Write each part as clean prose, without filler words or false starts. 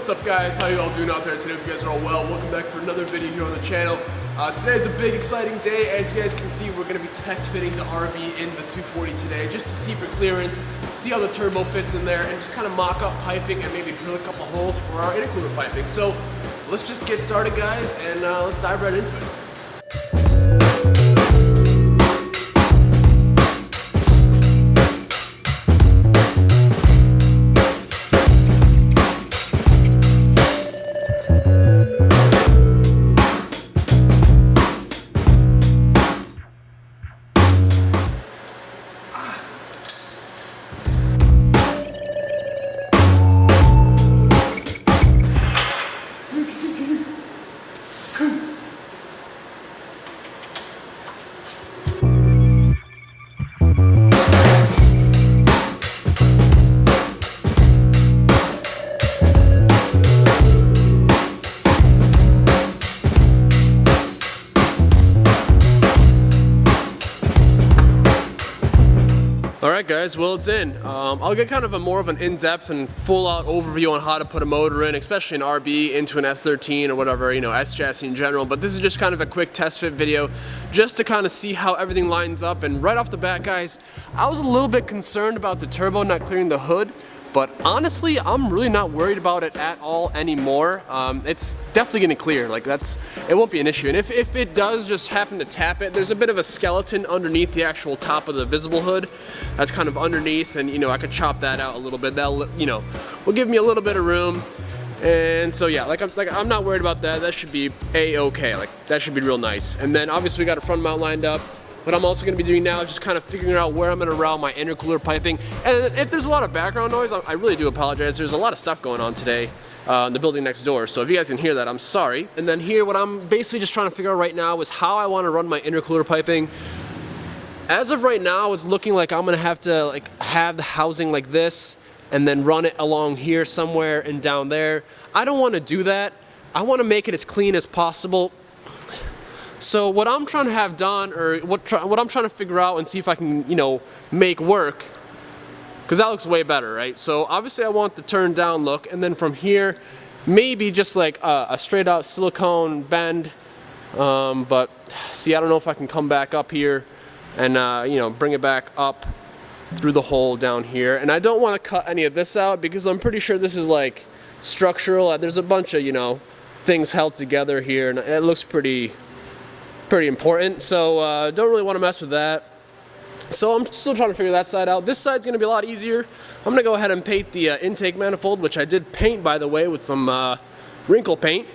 What's up guys, how you all doing out there today? Hope you guys are all well. Welcome back for another video here on the channel. Today is a big exciting day. As you guys can see, we're going to be test fitting the RB in the 240 today, just to see for clearance, see how the turbo fits in there, and just kind of mock up piping and maybe drill a couple holes for our intercooler piping. So let's just get started guys, and let's dive right into it. Alright guys, well it's in. I'll get kind of a more of an in-depth and full-out overview on how to put a motor in, especially an RB into an S13 or whatever, you know, S chassis in general, but this is just kind of a quick test fit video just to kind of see how everything lines up. And right off the bat guys, I was a little bit concerned about the turbo not clearing the hood, but honestly, I'm really not worried about it at all anymore. It's definitely gonna clear, like it won't be an issue. And if it does just happen to tap it, there's a bit of a skeleton underneath the actual top of the visible hood. That's kind of underneath, and you know, I could chop that out a little bit. That'll, you know, will give me a little bit of room. And so yeah, I'm not worried about that. That should be a-okay, like that should be real nice. And then obviously we got a front mount lined up. What I'm also going to be doing now is just kind of figuring out where I'm going to route my intercooler piping. And if there's a lot of background noise, I really do apologize. There's a lot of stuff going on today in the building next door. So if you guys can hear that, I'm sorry. And then here, what I'm basically just trying to figure out right now is how I want to run my intercooler piping. As of right now, it's looking like I'm going to have the housing like this and then run it along here somewhere and down there. I don't want to do that. I want to make it as clean as possible. So what I'm trying to have done, or what I'm trying to figure out and see if I can, you know, make work, because that looks way better, right? So obviously I want the turn down look, and then from here, maybe just like a straight out silicone bend, but see, I don't know if I can come back up here and, you know, bring it back up through the hole down here. And I don't want to cut any of this out because I'm pretty sure this is like structural. There's a bunch of, you know, things held together here, and it looks pretty important, so don't really want to mess with that. So I'm still trying to figure that side out. This side's going to be a lot easier. I'm going to go ahead and paint the intake manifold, which I did paint, by the way, with some wrinkle paint.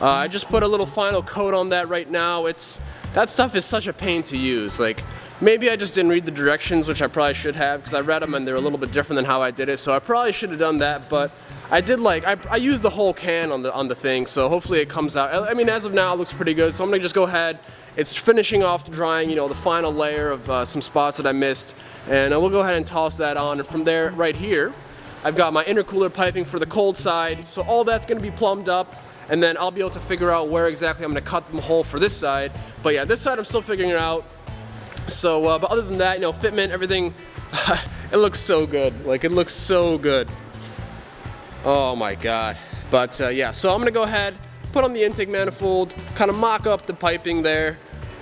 I just put a little final coat on that right now. That stuff is such a pain to use. Like, maybe I just didn't read the directions, which I probably should have, because I read them and they're a little bit different than how I did it. So I probably should have done that, but I did I used the whole can on the thing, so hopefully it comes out. I mean, as of now, it looks pretty good. So I'm gonna just go ahead. It's finishing off the drying, you know, the final layer of some spots that I missed, and we'll go ahead and toss that on. And from there, right here, I've got my intercooler piping for the cold side. So all that's gonna be plumbed up. And then I'll be able to figure out where exactly I'm going to cut the hole for this side. But yeah, this side I'm still figuring it out. So, but other than that, you know, fitment, everything, it looks so good. Like, it looks so good. Oh my God. But yeah, so I'm going to go ahead, put on the intake manifold, kind of mock up the piping there.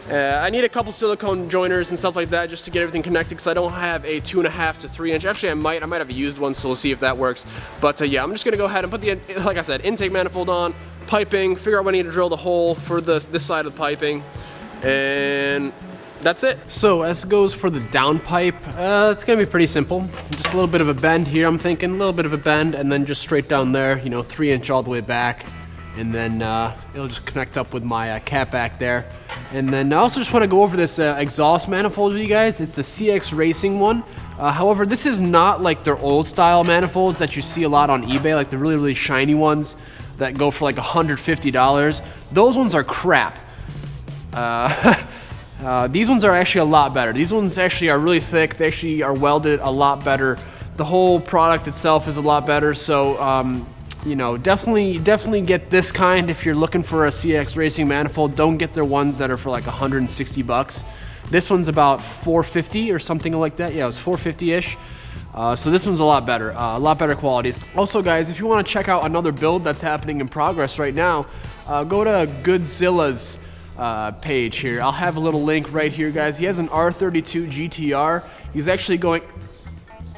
I need a couple silicone joiners and stuff like that just to get everything connected, because I don't have a 2.5 to 3 inch. Actually, I might have a used one, so we'll see if that works. But yeah, I'm just gonna go ahead and put the, like I said, intake manifold on, piping, figure out when I need to drill the hole for this side of the piping, and that's it. So as goes for the down pipe, it's gonna be pretty simple. Just a little bit of a bend here, I'm thinking, a little bit of a bend, and then just straight down there, you know, 3 inch all the way back. And then it'll just connect up with my cap back there. And then I also just want to go over this exhaust manifold with you guys. It's the CX Racing one. However, this is not like their old style manifolds that you see a lot on eBay, like the really, really shiny ones that go for like $150. Those ones are crap. These ones are actually a lot better. These ones actually are really thick. They actually are welded a lot better. The whole product itself is a lot better. So you know, definitely get this kind if you're looking for a CX Racing manifold. Don't get their ones that are for like 160 bucks. This one's about 450 or something like that. Yeah, it was 450-ish. So this one's a lot better qualities. Also guys, if you want to check out another build that's happening in progress right now, go to Godzilla's page here. I'll have a little link right here, guys. He has an R32 GTR. He's actually going,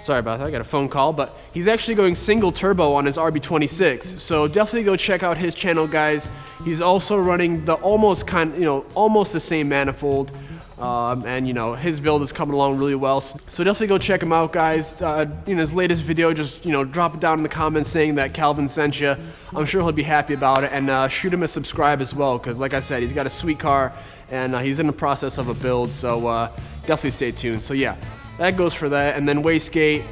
sorry about that, I got a phone call, but he's actually going single turbo on his RB26. So definitely go check out his channel, guys. He's also running the almost the same manifold. And you know, his build is coming along really well, so definitely go check him out, guys. In his latest video, just, you know, drop it down in the comments saying that Calvin sent you. I'm sure he'll be happy about it, and shoot him a subscribe as well, because like I said, he's got a sweet car, and he's in the process of a build, so definitely stay tuned. So yeah, that goes for that. And then wastegate,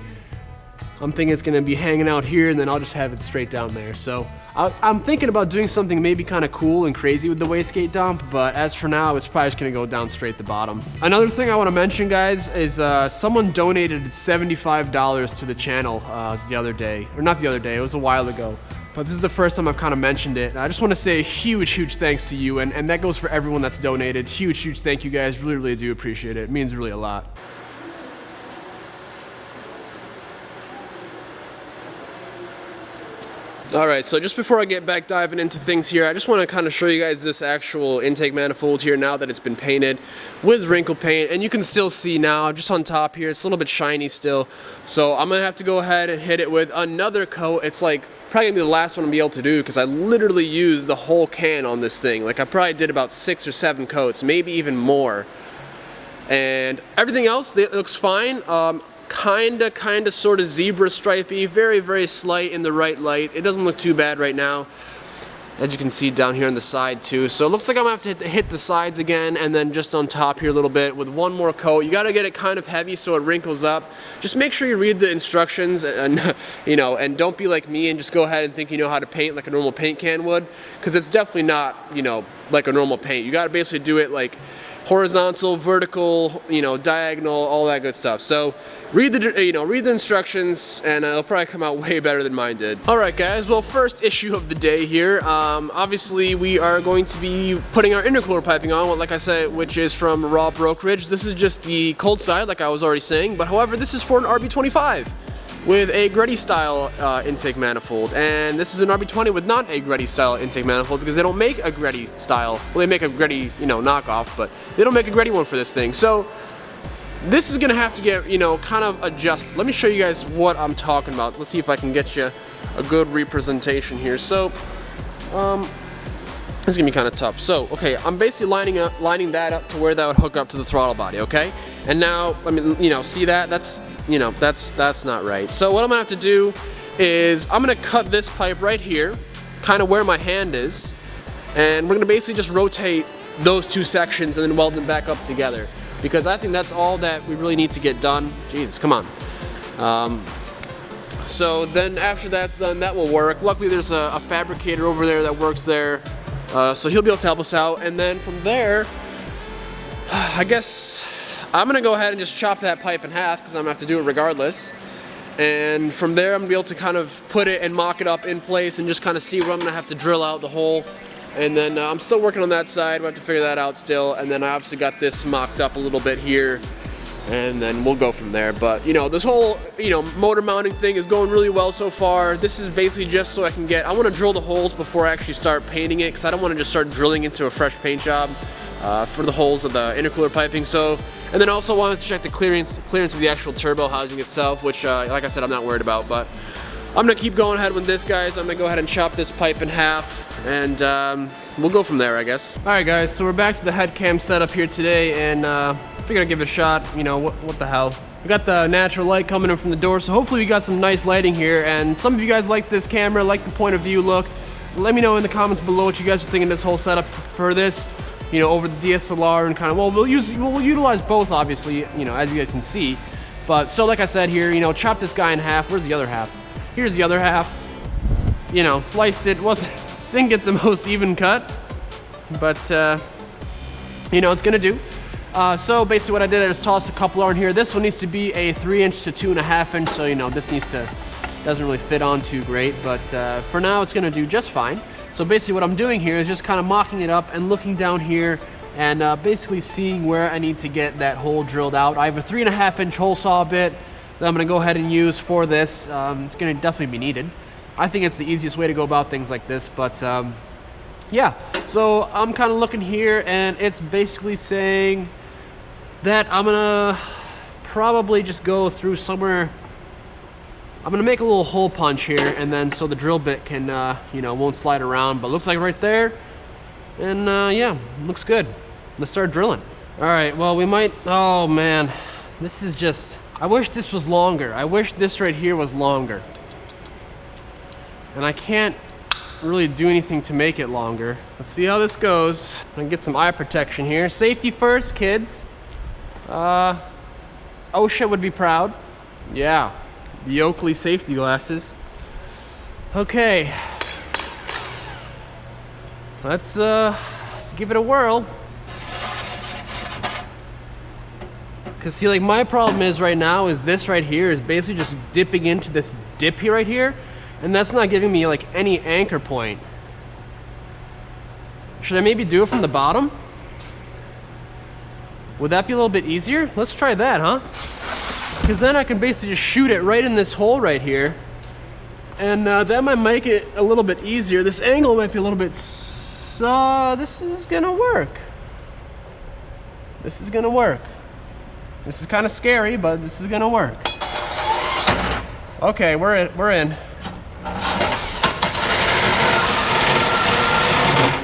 I'm thinking it's gonna be hanging out here, and then I'll just have it straight down there. So I'm thinking about doing something maybe kind of cool and crazy with the wastegate dump, but as for now, it's probably just gonna go down straight the bottom. Another thing I want to mention, guys, is someone donated $75 to the channel the other day, or not the other day, it was a while ago, but this is the first time I've kind of mentioned it. I just want to say a huge thanks to you, and that goes for everyone that's donated. Huge thank you, guys. Really do appreciate it. It means really a lot. Alright, so just before I get back diving into things here, I just want to kind of show you guys this actual intake manifold here now that it's been painted with wrinkle paint. And you can still see now, just on top here, it's a little bit shiny still. So I'm going to have to go ahead and hit it with another coat. It's like probably going to be the last one I'll be able to do, because I literally used the whole can on this thing. Like I probably did about 6 or 7 coats, maybe even more. And everything else, it looks fine. Kinda sort of zebra stripey, very slight in the right light. It doesn't look too bad right now, as you can see down here on the side too. So it looks like I'm gonna have to hit the sides again, and then just on top here a little bit with one more coat. You gotta get it kind of heavy so it wrinkles up. Just make sure you read the instructions, and you know, and don't be like me and just go ahead and think you know how to paint like a normal paint can would, because it's definitely not, you know, like a normal paint. You gotta basically do it like horizontal, vertical, you know, diagonal, all that good stuff. So read the instructions, and it'll probably come out way better than mine did. Alright guys, well, first issue of the day here. Obviously we are going to be putting our intercooler piping on, like I said, which is from Raw Brokerage. This is just the cold side, like I was already saying, but however, this is for an RB25 with a Gretty style intake manifold, and this is an RB20 with not a Gretty style intake manifold, because they don't make a Gretty style. Well, they make a Gretty, you know, knockoff, but they don't make a Gretty one for this thing. So this is gonna have to get, you know, kind of adjusted. Let me show you guys what I'm talking about. Let's see if I can get you a good representation here. So this is gonna be kind of tough. So okay, I'm basically lining that up to where that would hook up to the throttle body. Okay, and now I mean, you know, see that? That's, you know, that's not right. So what I'm gonna have to do is I'm gonna cut this pipe right here, kind of where my hand is, and we're gonna basically just rotate those two sections and then weld them back up together, because I think that's all that we really need to get done. Jesus, come on. So then after that's done, that will work. Luckily there's a fabricator over there that works there, so he'll be able to help us out. And then from there, I guess I'm gonna go ahead and just chop that pipe in half, because I'm gonna have to do it regardless. And from there I'm gonna be able to kind of put it and mock it up in place and just kind of see where I'm gonna have to drill out the hole. And then I'm still working on that side. We'll have to figure that out still. And then I obviously got this mocked up a little bit here, and then we'll go from there. But you know, this whole, you know, motor mounting thing is going really well so far. This is basically just so I can get, I want to drill the holes before I actually start painting it, because I don't want to just start drilling into a fresh paint job for the holes of the intercooler piping. So, and then also wanted to check the clearance of the actual turbo housing itself, which like I said, I'm not worried about. But I'm gonna keep going ahead with this, guys. I'm gonna go ahead and chop this pipe in half, and we'll go from there, I guess. Alright guys, so we're back to the head cam setup here today, and figured I'd give it a shot. You know, what the hell. We got the natural light coming in from the door, so hopefully we got some nice lighting here. And some of you guys like this camera, like the point of view look. Let me know in the comments below what you guys are thinking of this whole setup for this, you know, over the DSLR, and kind of, well, we'll utilize both, obviously, you know, as you guys can see. But so like I said here, you know, chop this guy in half. Where's the other half? Here's the other half. You know, sliced it. Didn't get the most even cut, but you know, it's gonna do. So basically what I did, I just tossed a coupler on here. This one needs to be a 3" to 2.5" so you know, this needs to doesn't really fit on too great, but for now it's gonna do just fine. So basically what I'm doing here is just kind of mocking it up and looking down here and basically seeing where I need to get that hole drilled out. I have a 3.5-inch hole saw bit that I'm gonna go ahead and use for this. It's gonna definitely be needed. I think it's the easiest way to go about things like this, but yeah. So I'm kind of looking here and it's basically saying that I'm gonna probably just go through somewhere. I'm gonna make a little hole punch here, and then so the drill bit can, you know, won't slide around, but looks like right there. And yeah, looks good. Let's start drilling. All right, well, we might, oh man, this is just, I wish this was longer. I wish this right here was longer. And I can't really do anything to make it longer. Let's see how this goes. I'm gonna get some eye protection here. Safety first, kids. OSHA would be proud. Yeah, the Oakley safety glasses. Okay, let's give it a whirl. Cause see, like my problem is right now is this right here is basically just dipping into this dip here right here, and that's not giving me like any anchor point. Should I maybe do it from the bottom? Would that be a little bit easier? Let's try that, huh? Because then I can basically just shoot it right in this hole right here. And that might make it a little bit easier. This angle might be a little bit, this is gonna work. This is gonna work. This is kind of scary, but this is gonna work. Okay, we're in.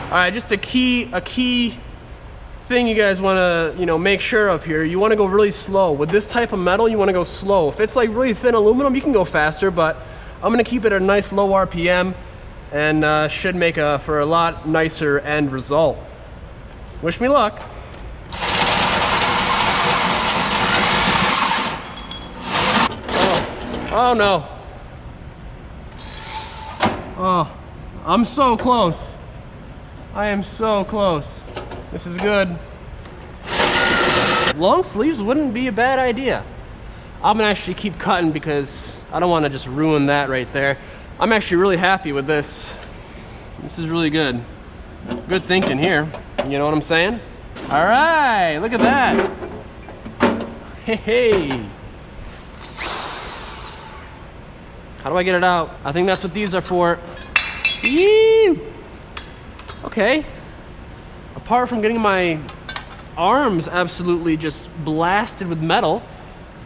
All right, just a key thing you guys want to, you know, make sure of here. You want to go really slow with this type of metal. You want to go slow. If it's like really thin aluminum, you can go faster, but I'm going to keep it at a nice low RPM, and should make for a lot nicer end result. Wish me luck. Oh no. Oh, I'm so close. I am so close. This is good. Long sleeves wouldn't be a bad idea. I'm gonna actually keep cutting because I don't want to just ruin that right there. I'm actually really happy with this. This is really good. Good thinking here. You know what I'm saying? All right, look at that. Hey, hey. How do I get it out? I think that's what these are for. Yee! Okay. Apart from getting my arms absolutely just blasted with metal,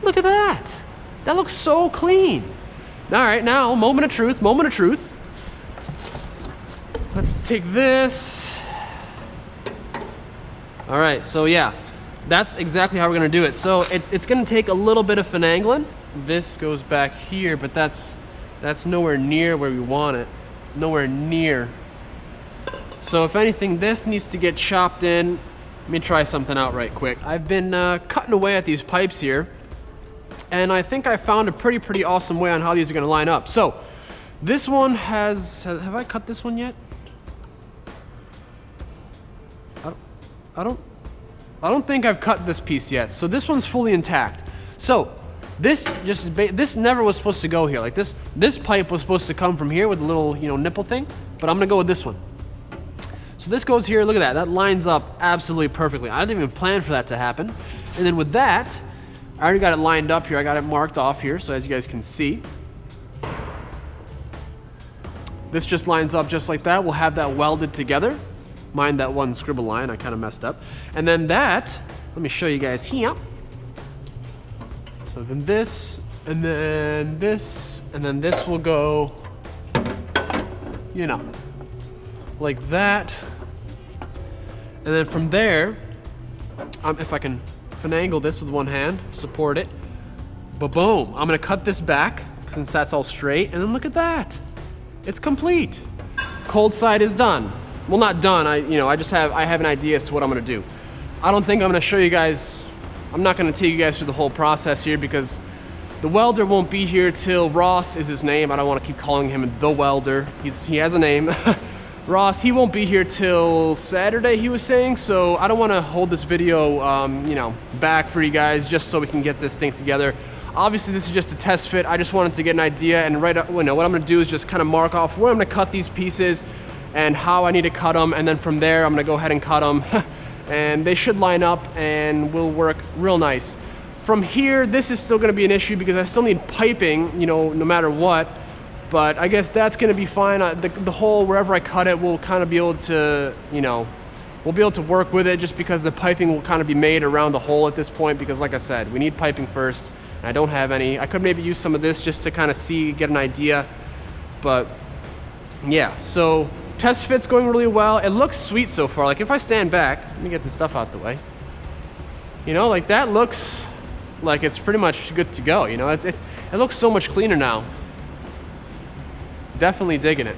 look at that. That looks so clean. All right, now, moment of truth, moment of truth. Let's take this. All right, so yeah, that's exactly how we're gonna do it. So it's gonna take a little bit of finagling. This goes back here, but that's nowhere near where we want it. Nowhere near. So if anything, this needs to get chopped in. Let me try something out right quick. I've been cutting away at these pipes here, and I think I found a pretty awesome way on how these are gonna line up. So this one have I cut this one yet? I don't think I've cut this piece yet. So this one's fully intact. So this never was supposed to go here. Like this pipe was supposed to come from here with a little, you know, nipple thing, but I'm gonna go with this one. So this goes here, look at that. That lines up absolutely perfectly. I didn't even plan for that to happen. And then with that, I already got it lined up here. I got it marked off here, so as you guys can see. This just lines up just like that. We'll have that welded together. Mind that one scribble line, I kind of messed up. And then that, let me show you guys here. So then this, and then this, and then this will go, you know, like that. And then from there, if I can finagle this with one hand, support it, ba-boom. I'm gonna cut this back since that's all straight, and then look at that. It's complete. Cold side is done. Well, not done, I have an idea as to what I'm gonna do. I don't think I'm gonna show you guys, I'm not gonna take you guys through the whole process here because the welder won't be here till Ross is his name. I don't wanna keep calling him the welder. He has a name. Ross, he won't be here till Saturday, he was saying, so I don't want to hold this video, you know, back for you guys just so we can get this thing together. Obviously this is just a test fit. I just wanted to get an idea, and what I'm gonna do is just kind of mark off where I'm gonna cut these pieces and how I need to cut them, and then from there I'm gonna go ahead and cut them and they should line up and will work real nice. From here, this is still gonna be an issue because I still need piping, you know, no matter what, but I guess that's gonna be fine. The hole, wherever I cut it, will kind of be able to, you know, we'll be able to work with it just because the piping will kind of be made around the hole at this point, because like I said, we need piping first, and I don't have any. I could maybe use some of this just to kind of see, get an idea, but yeah, so test fit's going really well. It looks sweet so far. Like if I stand back, let me get this stuff out the way. You know, like that looks like it's pretty much good to go. You know, it looks so much cleaner now. Definitely digging it.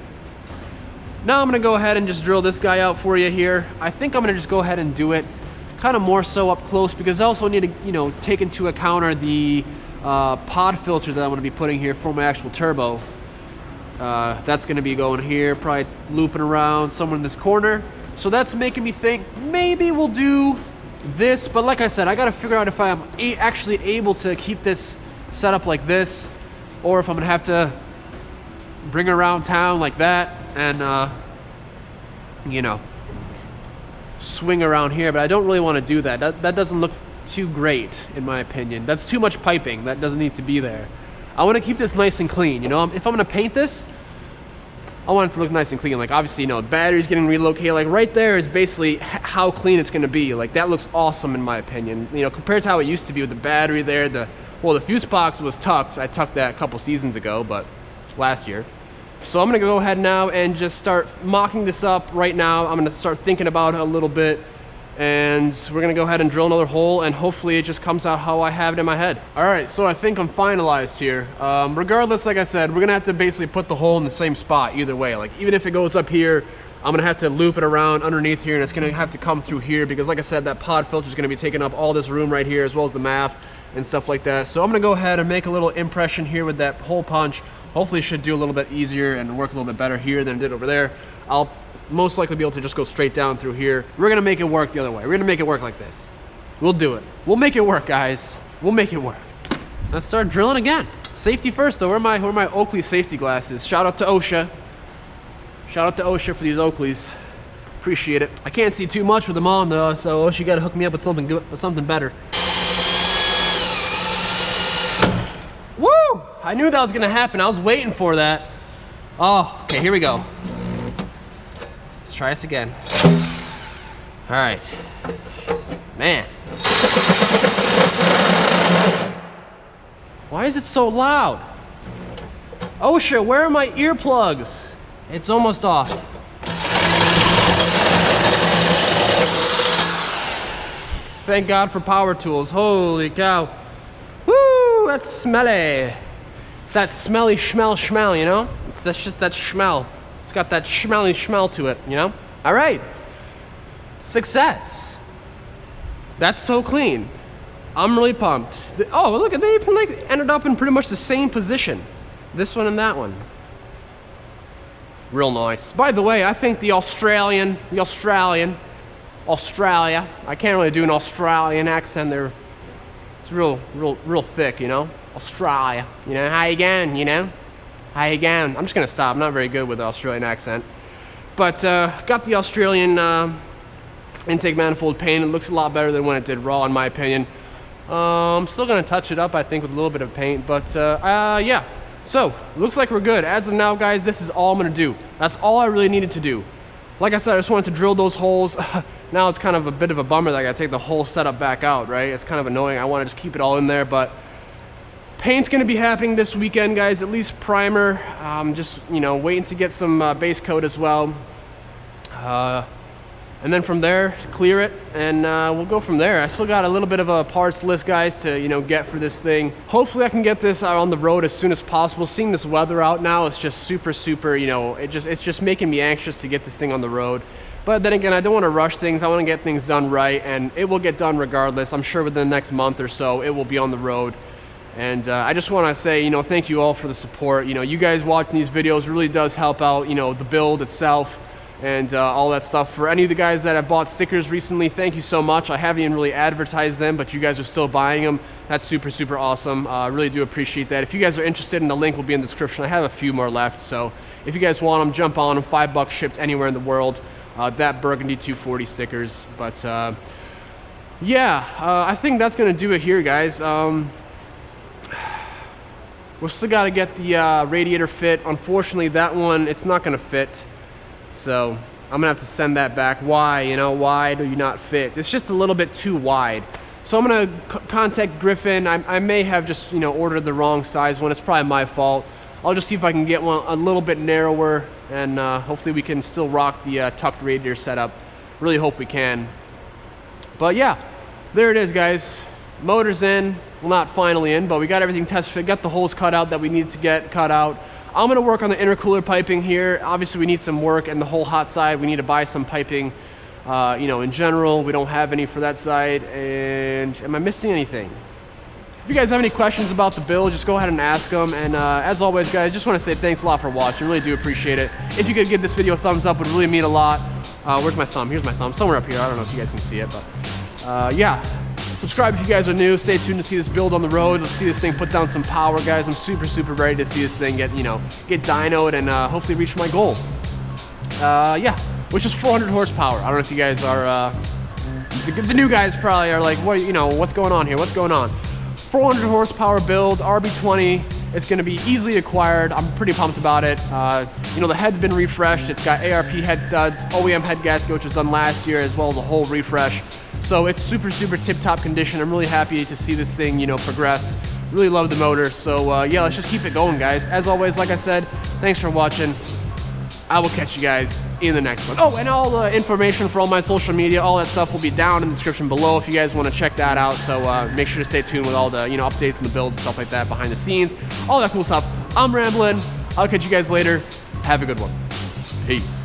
Now I'm gonna go ahead and just drill this guy out for you here. I think I'm gonna just go ahead and do it kind of more so up close, because I also need to, you know, take into account the pod filter that I'm gonna be putting here for my actual turbo. That's gonna be going here, probably looping around somewhere in this corner. So that's making me think maybe we'll do this, but like I said, I gotta figure out if I'm actually able to keep this set up like this, or if I'm gonna have to bring it around town like that and you know, swing around here. But I don't really want to do that. That doesn't look too great in my opinion. That's too much piping. That doesn't need to be there. I want to keep this nice and clean, you know. If I'm gonna paint this, I want it to look nice and clean. Like obviously, you know, battery's getting relocated. Like right there is basically how clean it's gonna be. Like that looks awesome in my opinion. You know, compared to how it used to be with the battery there. The fuse box was tucked. I tucked that a couple seasons ago, but last year. So I'm gonna go ahead now and just start mocking this up right now. I'm gonna start thinking about it a little bit, and we're gonna go ahead and drill another hole, and hopefully it just comes out how I have it in my head. All right, so I think I'm finalized here. Regardless, like I said, we're gonna have to basically put the hole in the same spot either way. Like even if it goes up here, I'm gonna have to loop it around underneath here, and it's gonna have to come through here because like I said, that pod filter is gonna be taking up all this room right here as well as the MAF and stuff like that. So I'm gonna go ahead and make a little impression here with that hole punch. Hopefully it should do a little bit easier and work a little bit better here than it did over there. I'll most likely be able to just go straight down through here. We're gonna make it work the other way. We're gonna make it work like this. We'll do it. We'll make it work, guys. We'll make it work. Let's start drilling again. Safety first though. Where are my Oakley safety glasses? Shout out to OSHA. Shout out to OSHA for these Oakleys. Appreciate it. I can't see too much with them on though, so OSHA gotta hook me up with something good, with something better. Woo! I knew that was gonna happen. I was waiting for that. Oh, okay, here we go. Let's try this again. All right. Man. Why is it so loud? OSHA, where are my earplugs? It's almost off. Thank God for power tools. Holy cow. Woo, that's smelly. It's that smelly schmell, you know? That's just that schmell. It's got that smelly schmell to it, you know? All right. Success. That's so clean. I'm really pumped. Oh, look, they even like ended up in pretty much the same position. This one and that one. Real nice. By the way, I think Australia, I can't really do an Australian accent there. It's real thick, you know? Australia, you know, how you going, you know? How you going? I'm just gonna stop. I'm not very good with the Australian accent. But got the Australian intake manifold paint. It looks a lot better than when it did raw, in my opinion. I'm still gonna touch it up, I think, with a little bit of paint, but yeah. So, looks like we're good. As of now, guys, this is all I'm gonna do. That's all I really needed to do. Like I said, I just wanted to drill those holes. Now it's kind of a bit of a bummer that I gotta take the whole setup back out, right? It's kind of annoying. I wanna just keep it all in there, but paint's gonna be happening this weekend, guys. At least primer. Just, you know, waiting to get some base coat as well. And then from there, clear it, and we'll go from there. I still got a little bit of a parts list, guys, to, you know, get for this thing. Hopefully I can get this out on the road as soon as possible. Seeing this weather out now, it's just super, you know, it's just making me anxious to get this thing on the road. But then again, I don't want to rush things. I want to get things done right, and it will get done regardless. I'm sure within the next month or so, it will be on the road. And I just want to say, you know, thank you all for the support. You know, you guys watching these videos really does help out, you know, the build itself. and all that stuff. For any of the guys that have bought stickers recently, thank you so much. I haven't even really advertised them, but you guys are still buying them. That's super, super awesome. I really do appreciate that. If you guys are interested, the link will be in the description. I have a few more left, so if you guys want them, jump on them. $5 shipped anywhere in the world. That Burgundy 240 stickers. But yeah, I think that's gonna do it here, guys. We still got to get the radiator fit. Unfortunately, that one, it's not going to fit. So I'm going to have to send that back. Why? You know, why do you not fit? It's just a little bit too wide. So I'm going to contact Griffin. I may have just, you know, ordered the wrong size one. It's probably my fault. I'll just see if I can get one a little bit narrower, and hopefully we can still rock the tucked radiator setup. Really hope we can. But yeah, there it is, guys. Motor's in. Well, not finally in, but we got everything test fit, got the holes cut out that we needed to get cut out. I'm gonna work on the intercooler piping here. Obviously we need some work, and the whole hot side, we need to buy some piping. You know, in general, we don't have any for that side. And am I missing anything? If you guys have any questions about the build, just go ahead and ask them. And as always, guys, just wanna say thanks a lot for watching. Really do appreciate it. If you could give this video a thumbs up, would really mean a lot. Where's my thumb? Here's my thumb, somewhere up here. I don't know if you guys can see it, but yeah. Subscribe if you guys are new. Stay tuned to see this build on the road. Let's see this thing put down some power, guys. I'm super, super ready to see this thing get, you know, get dynoed and hopefully reach my goal. Yeah, which is 400 horsepower. I don't know if you guys are, the new guys probably are like, what, you know, what's going on here? What's going on? 400 horsepower build, RB20. It's going to be easily acquired. I'm pretty pumped about it. You know, the head's been refreshed. It's got ARP head studs, OEM head gasket, which was done last year, as well as a whole refresh. So it's super, super tip-top condition. I'm really happy to see this thing, you know, progress. Really love the motor. So yeah, let's just keep it going, guys. As always, like I said, thanks for watching. I will catch you guys in the next one. Oh, and all the information for all my social media, all that stuff will be down in the description below if you guys want to check that out. So make sure to stay tuned with all the, you know, updates and the build and stuff like that behind the scenes. All that cool stuff. I'm rambling. I'll catch you guys later. Have a good one. Peace.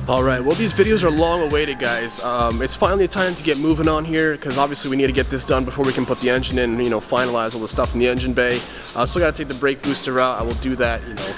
Alright, well, these videos are long awaited, guys. It's finally time to get moving on here, because obviously we need to get this done before we can put the engine in and, you know, finalize all the stuff in the engine bay. Still got to take the brake booster out. I will do that, you know,